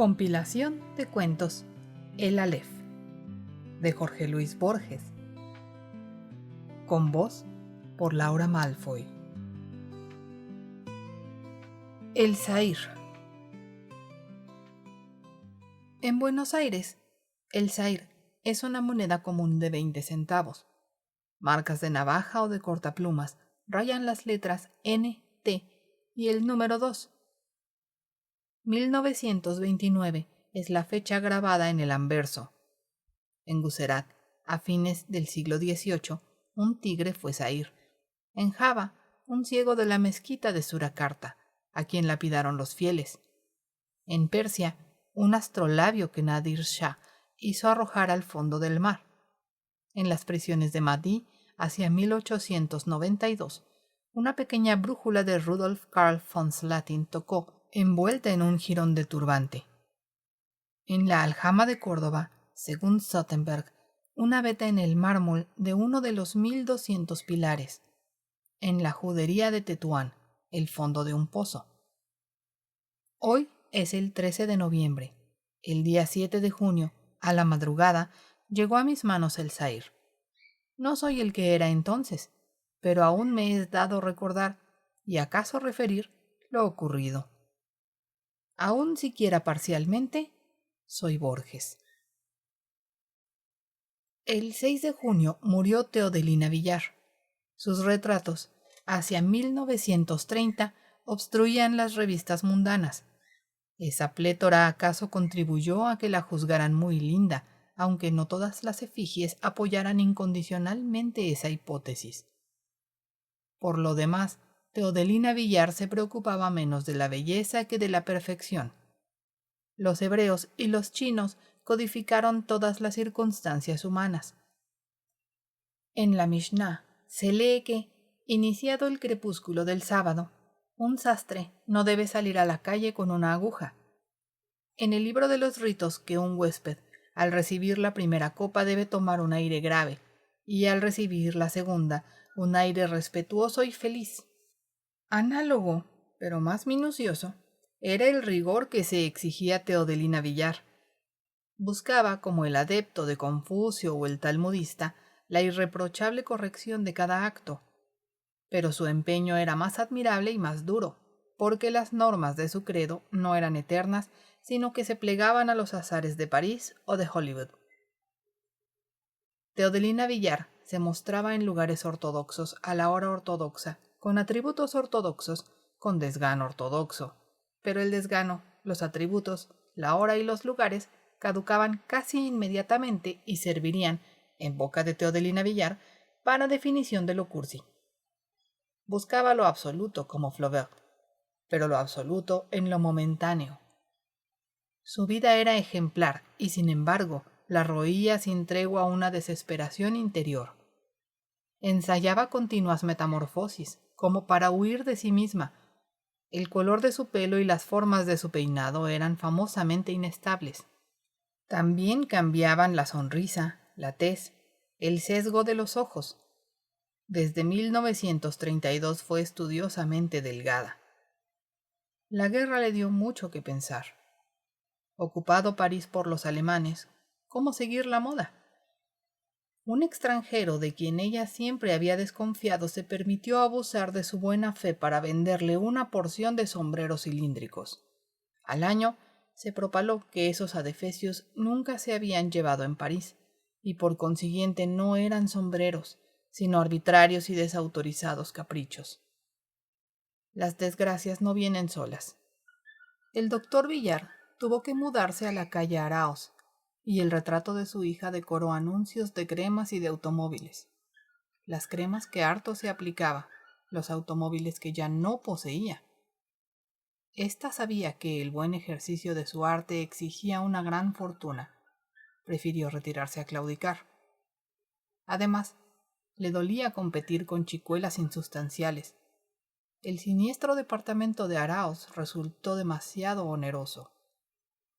Compilación de cuentos El Aleph, de Jorge Luis Borges, con voz por Laura Malfoy. El Zair. En Buenos Aires, el Zair es una moneda común de 20 centavos. Marcas de navaja o de cortaplumas rayan las letras N, T y el número 2. 1929 es la fecha grabada en el anverso. En Guzerat, a fines del siglo XVIII, un tigre fue Zair. En Java, un ciego de la mezquita de Surakarta, a quien lapidaron los fieles. En Persia, un astrolabio que Nadir Shah hizo arrojar al fondo del mar. En las prisiones de Madí, hacia 1892, una pequeña brújula de Rudolf Karl von Slatin tocó, envuelta en un jirón de turbante. En la aljama de Córdoba, según Sottenberg, una veta en el mármol de uno de los 1200 pilares. En la judería de Tetuán, el fondo de un pozo. Hoy es el 13 de noviembre. El día 7 de junio, a la madrugada, llegó a mis manos el Zair. No soy el que era entonces, pero aún me es dado recordar, y acaso referir, lo ocurrido. Aún siquiera parcialmente, soy Borges. El 6 de junio murió Teodelina Villar. Sus retratos, hacia 1930, obstruían las revistas mundanas. Esa plétora acaso contribuyó a que la juzgaran muy linda, aunque no todas las efigies apoyaran incondicionalmente esa hipótesis. Por lo demás, Teodelina Villar se preocupaba menos de la belleza que de la perfección. Los hebreos y los chinos codificaron todas las circunstancias humanas. En la Mishnah se lee que, iniciado el crepúsculo del sábado, un sastre no debe salir a la calle con una aguja. En el libro de los ritos que un huésped, al recibir la primera copa, debe tomar un aire grave, y al recibir la segunda, un aire respetuoso y feliz. Análogo, pero más minucioso, era el rigor que se exigía a Teodelina Villar. Buscaba, como el adepto de Confucio o el talmudista, la irreprochable corrección de cada acto. Pero su empeño era más admirable y más duro, porque las normas de su credo no eran eternas, sino que se plegaban a los azares de París o de Hollywood. Teodelina Villar se mostraba en lugares ortodoxos a la hora ortodoxa, con atributos ortodoxos, con desgano ortodoxo. Pero el desgano, los atributos, la hora y los lugares caducaban casi inmediatamente y servirían, en boca de Teodelina Villar, para definición de lo cursi. Buscaba lo absoluto como Flaubert, pero lo absoluto en lo momentáneo. Su vida era ejemplar y, sin embargo, la roía sin tregua una desesperación interior. Ensayaba continuas metamorfosis, como para huir de sí misma. El color de su pelo y las formas de su peinado eran famosamente inestables. También cambiaban la sonrisa, la tez, el sesgo de los ojos. Desde 1932 fue estudiosamente delgada. La guerra le dio mucho que pensar. Ocupado París por los alemanes, ¿cómo seguir la moda? Un extranjero de quien ella siempre había desconfiado se permitió abusar de su buena fe para venderle una porción de sombreros cilíndricos. Al año se propaló que esos adefesios nunca se habían llevado en París, y por consiguiente no eran sombreros, sino arbitrarios y desautorizados caprichos. Las desgracias no vienen solas. El doctor Villar tuvo que mudarse a la calle Araoz, y el retrato de su hija decoró anuncios de cremas y de automóviles. Las cremas que harto se aplicaba, los automóviles que ya no poseía. Esta sabía que el buen ejercicio de su arte exigía una gran fortuna. Prefirió retirarse a claudicar. Además, le dolía competir con chicuelas insustanciales. El siniestro departamento de Araoz resultó demasiado oneroso.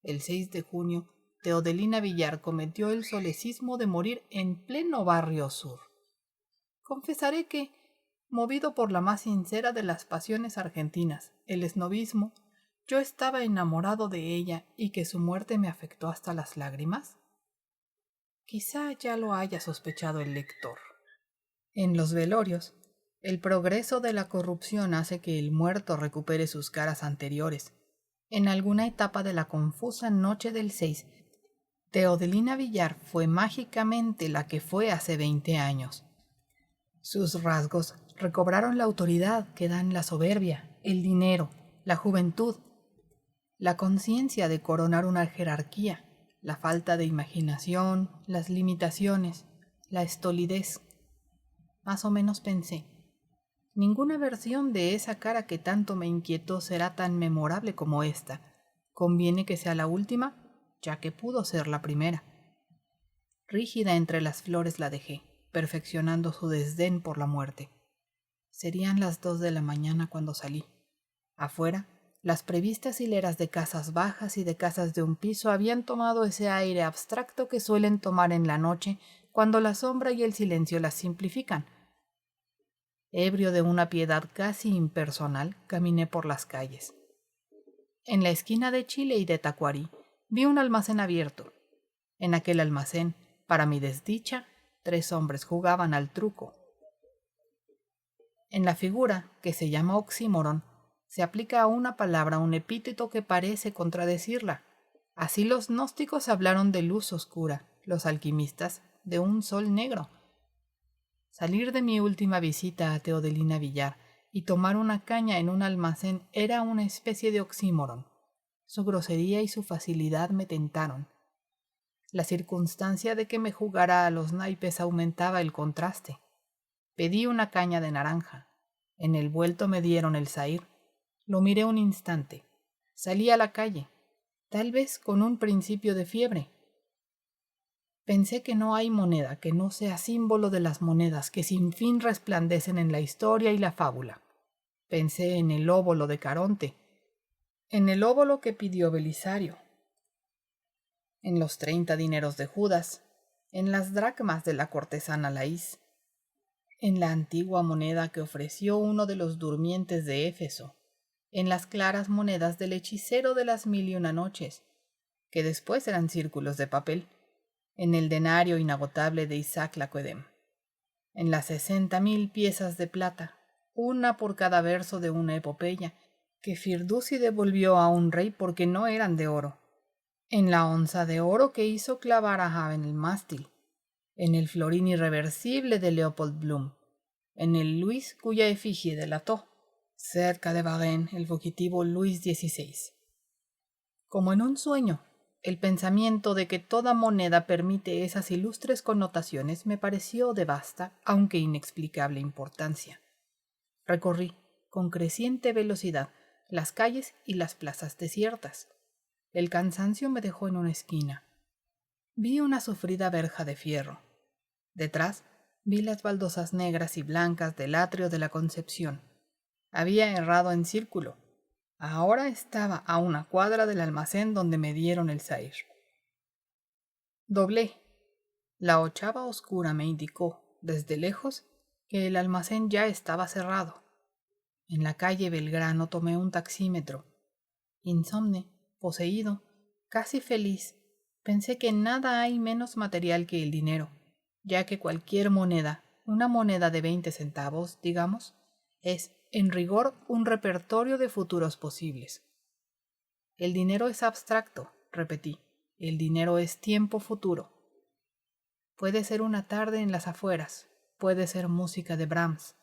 El 6 de junio, Teodelina Villar cometió el solecismo de morir en pleno barrio sur. Confesaré que, movido por la más sincera de las pasiones argentinas, el esnobismo, yo estaba enamorado de ella y que su muerte me afectó hasta las lágrimas? Quizá ya lo haya sospechado el lector. En los velorios, el progreso de la corrupción hace que el muerto recupere sus caras anteriores. En alguna etapa de la confusa noche del 6, Teodelina Villar fue mágicamente la que fue hace 20 años. Sus rasgos recobraron la autoridad que dan la soberbia, el dinero, la juventud, la conciencia de coronar una jerarquía, la falta de imaginación, las limitaciones, la estolidez. Más o menos pensé, ninguna versión de esa cara que tanto me inquietó será tan memorable como esta. Conviene que sea la última, ya que pudo ser la primera. Rígida entre las flores la dejé, perfeccionando su desdén por la muerte. Serían las 2 de la mañana cuando salí. Afuera, las previstas hileras de casas bajas y de casas de un piso habían tomado ese aire abstracto que suelen tomar en la noche cuando la sombra y el silencio las simplifican. Ebrio de una piedad casi impersonal, caminé por las calles. En la esquina de Chile y de Tacuarí vi un almacén abierto. En aquel almacén, para mi desdicha, 3 hombres jugaban al truco. En la figura, que se llama oxímoron, se aplica a una palabra un epíteto que parece contradecirla. Así los gnósticos hablaron de luz oscura, los alquimistas de un sol negro. Salir de mi última visita a Teodelina Villar y tomar una caña en un almacén era una especie de oxímoron. Su grosería y su facilidad me tentaron. La circunstancia de que me jugara a los naipes aumentaba el contraste. Pedí una caña de naranja. En el vuelto me dieron el zahir. Lo miré un instante. Salí a la calle, tal vez con un principio de fiebre. Pensé que no hay moneda que no sea símbolo de las monedas que sin fin resplandecen en la historia y la fábula. Pensé en el óbolo de Caronte, en el óbolo que pidió Belisario, en los 30 dineros de Judas, en las dracmas de la cortesana Laís, en la antigua moneda que ofreció uno de los durmientes de Éfeso, en las claras monedas del hechicero de las 1001 noches, que después eran círculos de papel, en el denario inagotable de Isaac Lacoedem, en las 60.000 piezas de plata, una por cada verso de una epopeya, que Firdusi devolvió a un rey porque no eran de oro, en la onza de oro que hizo clavar a Habe en el mástil, en el florín irreversible de Leopold Bloom, en el Luis cuya efigie delató, cerca de Varennes, el fugitivo Luis XVI. Como en un sueño, el pensamiento de que toda moneda permite esas ilustres connotaciones me pareció de vasta, aunque inexplicable importancia. Recorrí, con creciente velocidad, las calles y las plazas desiertas. El cansancio me dejó en una esquina. Vi una sufrida verja de fierro. Detrás vi las baldosas negras y blancas del atrio de la Concepción. Había errado en círculo. Ahora estaba a una cuadra del almacén donde me dieron el zahir. Doblé. La ochava oscura me indicó, desde lejos, que el almacén ya estaba cerrado. En la calle Belgrano tomé un taxímetro. Insomne, poseído, casi feliz, pensé que nada hay menos material que el dinero, ya que cualquier moneda, una moneda de 20 centavos, digamos, es, en rigor, un repertorio de futuros posibles. El dinero es abstracto, repetí. El dinero es tiempo futuro. Puede ser una tarde en las afueras, puede ser música de Brahms,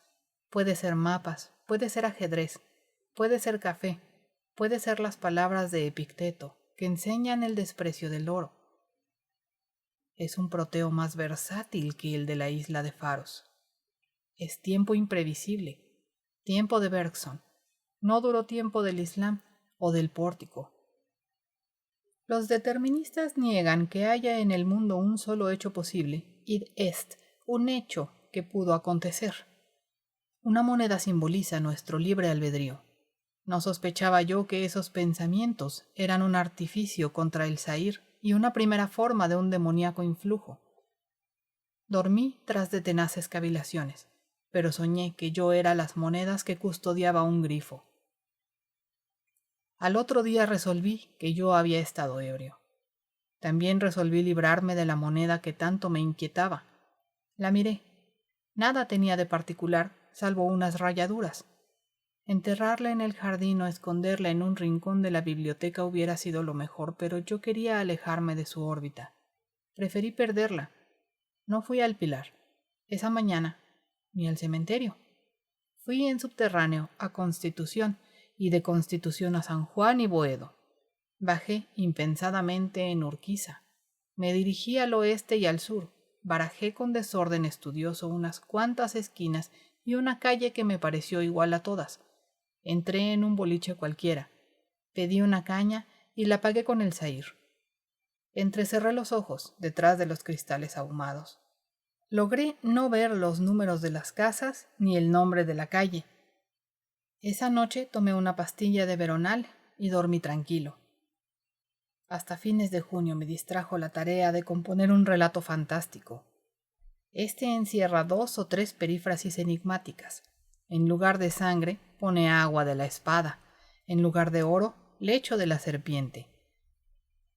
puede ser mapas, puede ser ajedrez, puede ser café, puede ser las palabras de Epicteto, que enseñan el desprecio del oro. Es un proteo más versátil que el de la isla de Faros. Es tiempo imprevisible, tiempo de Bergson, no duro tiempo del Islam o del pórtico. Los deterministas niegan que haya en el mundo un solo hecho posible, id est, un hecho que pudo acontecer. Una moneda simboliza nuestro libre albedrío. No sospechaba yo que esos pensamientos eran un artificio contra el zahir y una primera forma de un demoníaco influjo. Dormí tras de tenaces cavilaciones, pero soñé que yo era las monedas que custodiaba un grifo. Al otro día resolví que yo había estado ebrio. También resolví librarme de la moneda que tanto me inquietaba. La miré. Nada tenía de particular, salvo unas rayaduras. Enterrarla en el jardín o esconderla en un rincón de la biblioteca hubiera sido lo mejor, pero yo quería alejarme de su órbita. Preferí perderla. No fui al Pilar esa mañana, ni al cementerio. Fui en subterráneo a Constitución y de Constitución a San Juan y Boedo. Bajé impensadamente en Urquiza. Me dirigí al oeste y al sur. Barajé con desorden estudioso unas cuantas esquinas y una calle que me pareció igual a todas. Entré en un boliche cualquiera. Pedí una caña y la pagué con el zahir. Entrecerré los ojos detrás de los cristales ahumados. Logré no ver los números de las casas ni el nombre de la calle. Esa noche tomé una pastilla de veronal y dormí tranquilo. Hasta fines de junio me distrajo la tarea de componer un relato fantástico. Este encierra 2 o 3 perífrasis enigmáticas. En lugar de sangre, pone agua de la espada. En lugar de oro, lecho de la serpiente.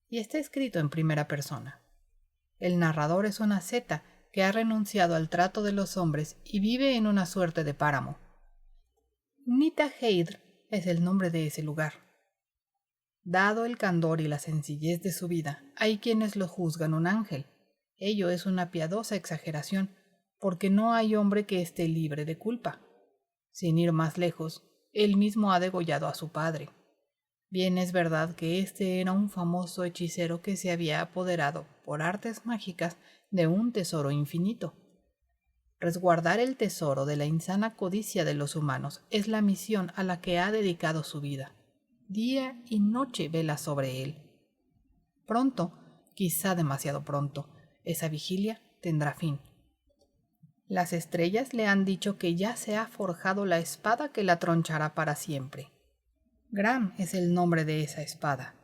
Y está escrito en primera persona. El narrador es una seta que ha renunciado al trato de los hombres y vive en una suerte de páramo. Nita Heidr es el nombre de ese lugar. Dado el candor y la sencillez de su vida, hay quienes lo juzgan un ángel. Ello es una piadosa exageración, porque no hay hombre que esté libre de culpa. Sin ir más lejos, él mismo ha degollado a su padre. Bien es verdad que este era un famoso hechicero que se había apoderado, por artes mágicas, de un tesoro infinito. Resguardar el tesoro de la insana codicia de los humanos es la misión a la que ha dedicado su vida. Día y noche vela sobre él. Pronto, quizá demasiado pronto, esa vigilia tendrá fin. Las estrellas le han dicho que ya se ha forjado la espada que la tronchará para siempre. Gram es el nombre de esa espada.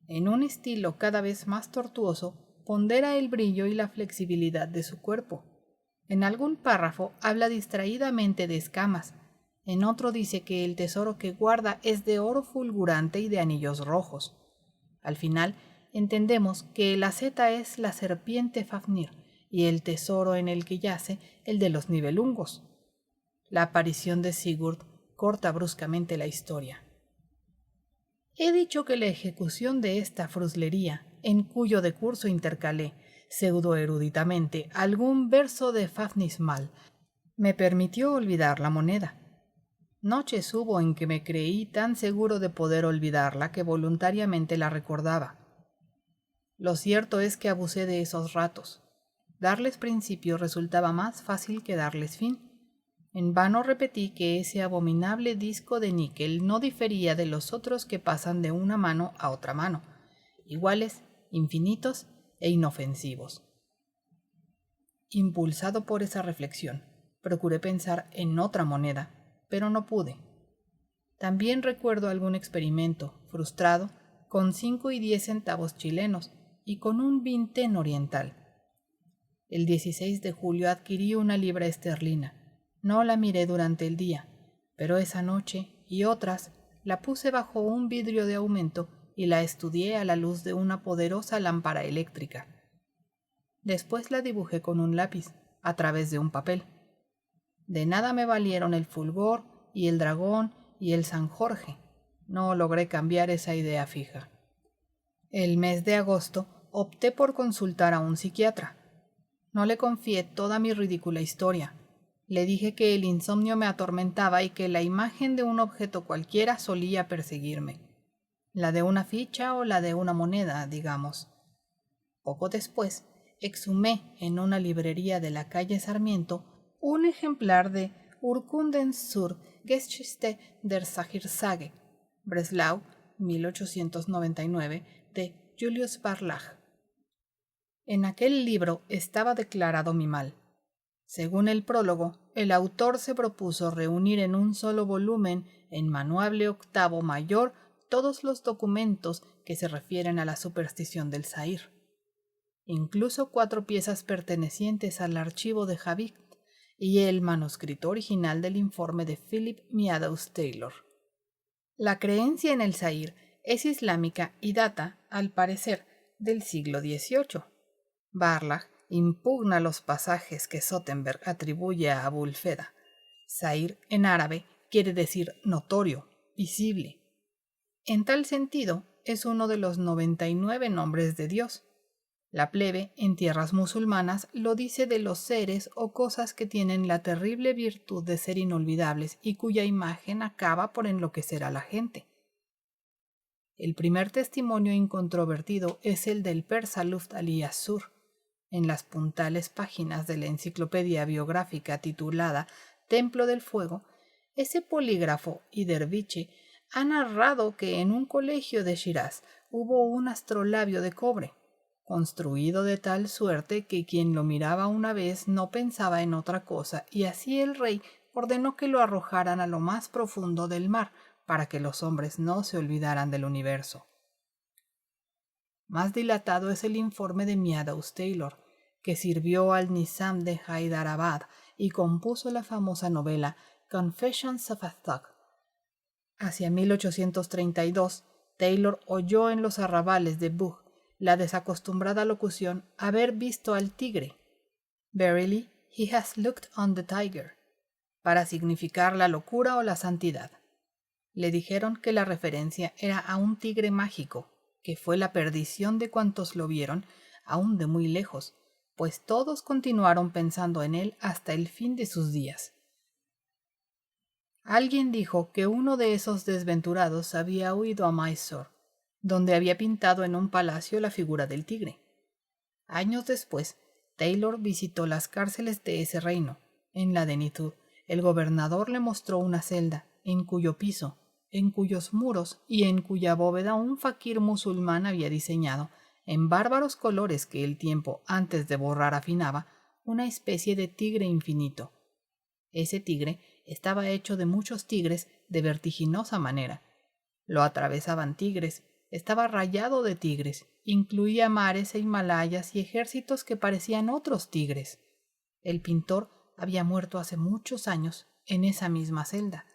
En un estilo cada vez más tortuoso, pondera el brillo y la flexibilidad de su cuerpo. En algún párrafo habla distraídamente de escamas. En otro dice que el tesoro que guarda es de oro fulgurante y de anillos rojos. Al final, entendemos que la asceta es la serpiente Fafnir y el tesoro en el que yace el de los Nibelungos. La aparición de Sigurd corta bruscamente la historia. He dicho que la ejecución de esta fruslería, en cuyo decurso intercalé, pseudo-eruditamente, algún verso de Fafnismal, me permitió olvidar la moneda. Noches hubo en que me creí tan seguro de poder olvidarla que voluntariamente la recordaba. Lo cierto es que abusé de esos ratos. Darles principio resultaba más fácil que darles fin. En vano repetí que ese abominable disco de níquel no difería de los otros que pasan de una mano a otra mano, iguales, infinitos e inofensivos. Impulsado por esa reflexión, procuré pensar en otra moneda, pero no pude. También recuerdo algún experimento, frustrado, con 5 y 10 centavos chilenos y con un vintén oriental. El 16 de julio adquirí una libra esterlina. No la miré durante el día, pero esa noche y otras la puse bajo un vidrio de aumento y la estudié a la luz de una poderosa lámpara eléctrica. Después la dibujé con un lápiz, a través de un papel. De nada me valieron el fulgor y el dragón y el San Jorge. No logré cambiar esa idea fija. El mes de agosto opté por consultar a un psiquiatra. No le confié toda mi ridícula historia. Le dije que el insomnio me atormentaba y que la imagen de un objeto cualquiera solía perseguirme. La de una ficha o la de una moneda, digamos. Poco después, exhumé en una librería de la calle Sarmiento un ejemplar de Urkundens zur Geschichte der Sagirsage, Breslau, 1899, de Julius Barlach. En aquel libro estaba declarado mi mal. Según el prólogo, el autor se propuso reunir en un solo volumen, en manuable octavo mayor, todos los documentos que se refieren a la superstición del Zahir, incluso 4 piezas pertenecientes al archivo de Javitt y el manuscrito original del informe de Philip Meadows Taylor. La creencia en el Zahir es islámica y data, al parecer, del siglo XVIII. Barlach impugna los pasajes que Sottenberg atribuye a Abulfeda. Zahir en árabe quiere decir notorio, visible. En tal sentido, es uno de los 99 nombres de Dios. La plebe, en tierras musulmanas, lo dice de los seres o cosas que tienen la terrible virtud de ser inolvidables y cuya imagen acaba por enloquecer a la gente. El primer testimonio incontrovertido es el del persa Luft Ali Assur. En las puntales páginas de la enciclopedia biográfica titulada Templo del Fuego, ese polígrafo y derviche ha narrado que en un colegio de Shiraz hubo un astrolabio de cobre, construido de tal suerte que quien lo miraba una vez no pensaba en otra cosa, y así el rey ordenó que lo arrojaran a lo más profundo del mar, para que los hombres no se olvidaran del universo. Más dilatado es el informe de Meadows Taylor, que sirvió al Nizam de Hyderabad y compuso la famosa novela Confessions of a Thug. Hacia 1832, Taylor oyó en los arrabales de Bug la desacostumbrada locución haber visto al tigre. Verily, he has looked on the tiger, para significar la locura o la santidad. Le dijeron que la referencia era a un tigre mágico, que fue la perdición de cuantos lo vieron, aún de muy lejos, pues todos continuaron pensando en él hasta el fin de sus días. Alguien dijo que uno de esos desventurados había huido a Mysore, donde había pintado en un palacio la figura del tigre. Años después, Taylor visitó las cárceles de ese reino. En la de Nitur, el gobernador le mostró una celda, en cuyo piso, en cuyos muros y en cuya bóveda un faquir musulmán había diseñado, en bárbaros colores que el tiempo antes de borrar afinaba, una especie de tigre infinito. Ese tigre estaba hecho de muchos tigres de vertiginosa manera. Lo atravesaban tigres, estaba rayado de tigres, incluía mares e Himalayas y ejércitos que parecían otros tigres. El pintor había muerto hace muchos años en esa misma celda.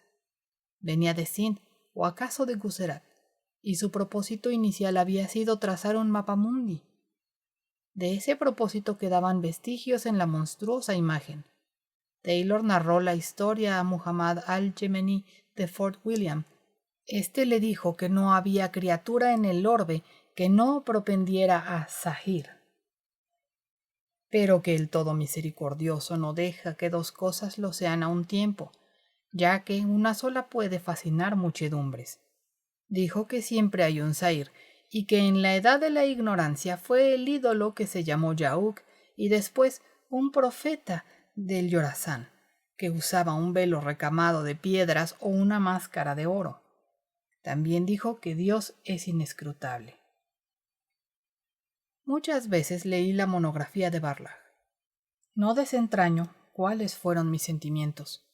Venía de Sind o acaso de Gujarat, y su propósito inicial había sido trazar un mapamundi. De ese propósito quedaban vestigios en la monstruosa imagen. Taylor narró la historia a Muhammad al-Yemeni de Fort William. Este le dijo que no había criatura en el orbe que no propendiera a Zahir, pero que el Todo Misericordioso no deja que dos cosas lo sean a un tiempo, ya que una sola puede fascinar muchedumbres. Dijo que siempre hay un Zahir, y que en la edad de la ignorancia fue el ídolo que se llamó Yauk, y después un profeta del Yorazán, que usaba un velo recamado de piedras o una máscara de oro. También dijo que Dios es inescrutable. Muchas veces leí la monografía de Barlach. No desentraño cuáles fueron mis sentimientos.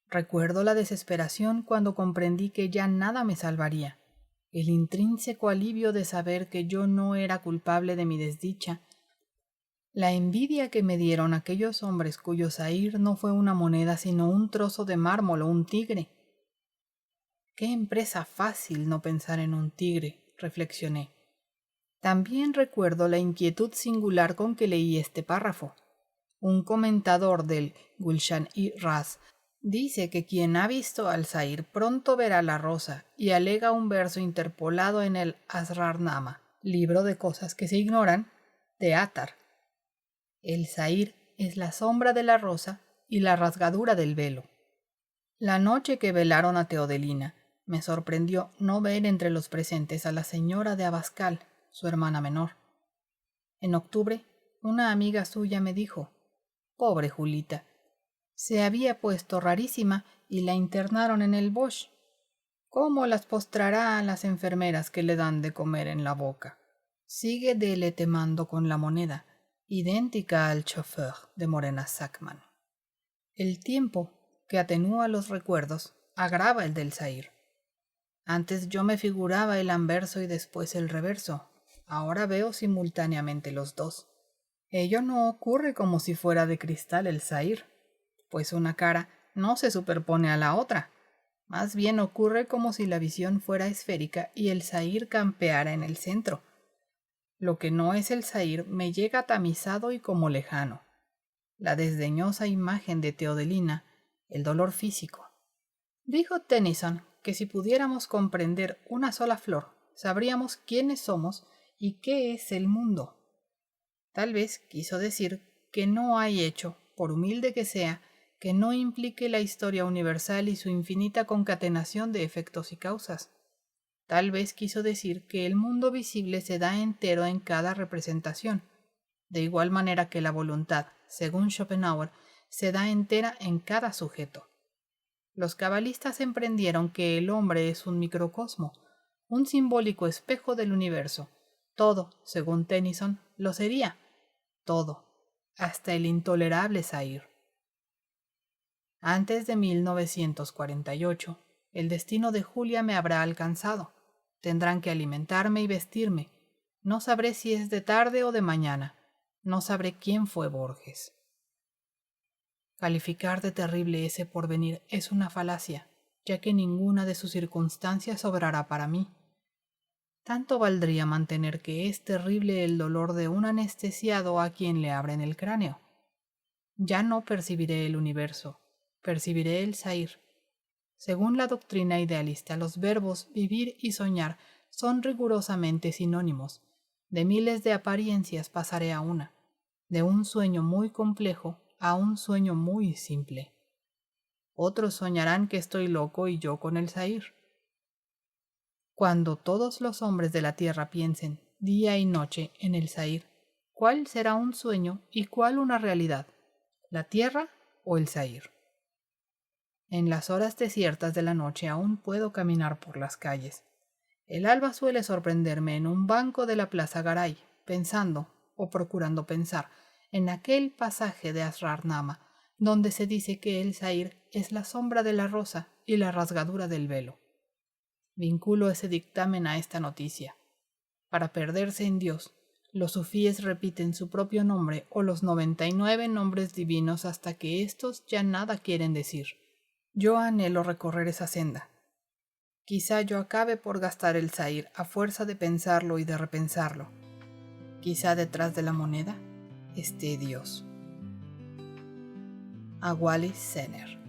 Recuerdo la desesperación cuando comprendí que ya nada me salvaría, el intrínseco alivio de saber que yo no era culpable de mi desdicha, la envidia que me dieron aquellos hombres cuyo Zahir no fue una moneda sino un trozo de mármol o un tigre. Qué empresa fácil no pensar en un tigre, reflexioné. También recuerdo la inquietud singular con que leí este párrafo. Un comentador del Gulshan-i-Ras dice que quien ha visto al Zahir pronto verá la rosa y alega un verso interpolado en el Asrarnama, libro de cosas que se ignoran, de Attar. El Zahir es la sombra de la rosa y la rasgadura del velo. La noche que velaron a Teodelina, me sorprendió no ver entre los presentes a la señora de Abascal, su hermana menor. En octubre, una amiga suya me dijo: «Pobre Julita, se había puesto rarísima y la internaron en el Bosch. ¿Cómo las postrará a las enfermeras que le dan de comer en la boca?» Sigue deletemando con la moneda, idéntica al chauffeur de Morena Sackman. El tiempo, que atenúa los recuerdos, agrava el del Zahir. Antes yo me figuraba el anverso y después el reverso. Ahora veo simultáneamente los dos. Ello no ocurre como si fuera de cristal el Zahir, pues una cara no se superpone a la otra. Más bien ocurre como si la visión fuera esférica y el Zahir campeara en el centro. Lo que no es el Zahir me llega tamizado y como lejano. La desdeñosa imagen de Teodelina, el dolor físico. Dijo Tennyson que si pudiéramos comprender una sola flor, sabríamos quiénes somos y qué es el mundo. Tal vez quiso decir que no hay hecho, por humilde que sea, que no implique la historia universal y su infinita concatenación de efectos y causas. Tal vez quiso decir que el mundo visible se da entero en cada representación, de igual manera que la voluntad, según Schopenhauer, se da entera en cada sujeto. Los cabalistas emprendieron que el hombre es un microcosmo, un simbólico espejo del universo. Todo, según Tennyson, lo sería. Todo, hasta el intolerable Zahir. Antes de 1948, el destino de Julia me habrá alcanzado. Tendrán que alimentarme y vestirme. No sabré si es de tarde o de mañana. No sabré quién fue Borges. Calificar de terrible ese porvenir es una falacia, ya que ninguna de sus circunstancias obrará para mí. Tanto valdría mantener que es terrible el dolor de un anestesiado a quien le abren el cráneo. Ya no percibiré el universo, percibiré el Zahir. Según la doctrina idealista, los verbos vivir y soñar son rigurosamente sinónimos. De miles de apariencias pasaré a una, de un sueño muy complejo a un sueño muy simple. Otros soñarán que estoy loco y yo con el Zahir. Cuando todos los hombres de la tierra piensen día y noche en el Zahir, ¿cuál será un sueño y cuál una realidad? ¿La tierra o el Zahir? En las horas desiertas de la noche aún puedo caminar por las calles. El alba suele sorprenderme en un banco de la Plaza Garay, pensando, o procurando pensar, en aquel pasaje de Asrar-Nama, donde se dice que el Zahir es la sombra de la rosa y la rasgadura del velo. Vinculo ese dictamen a esta noticia. Para perderse en Dios, los sufíes repiten su propio nombre o los 99 nombres divinos hasta que éstos ya nada quieren decir. Yo anhelo recorrer esa senda. Quizá yo acabe por gastar el Zahir a fuerza de pensarlo y de repensarlo. Quizá detrás de la moneda esté Dios. A Wally Zener.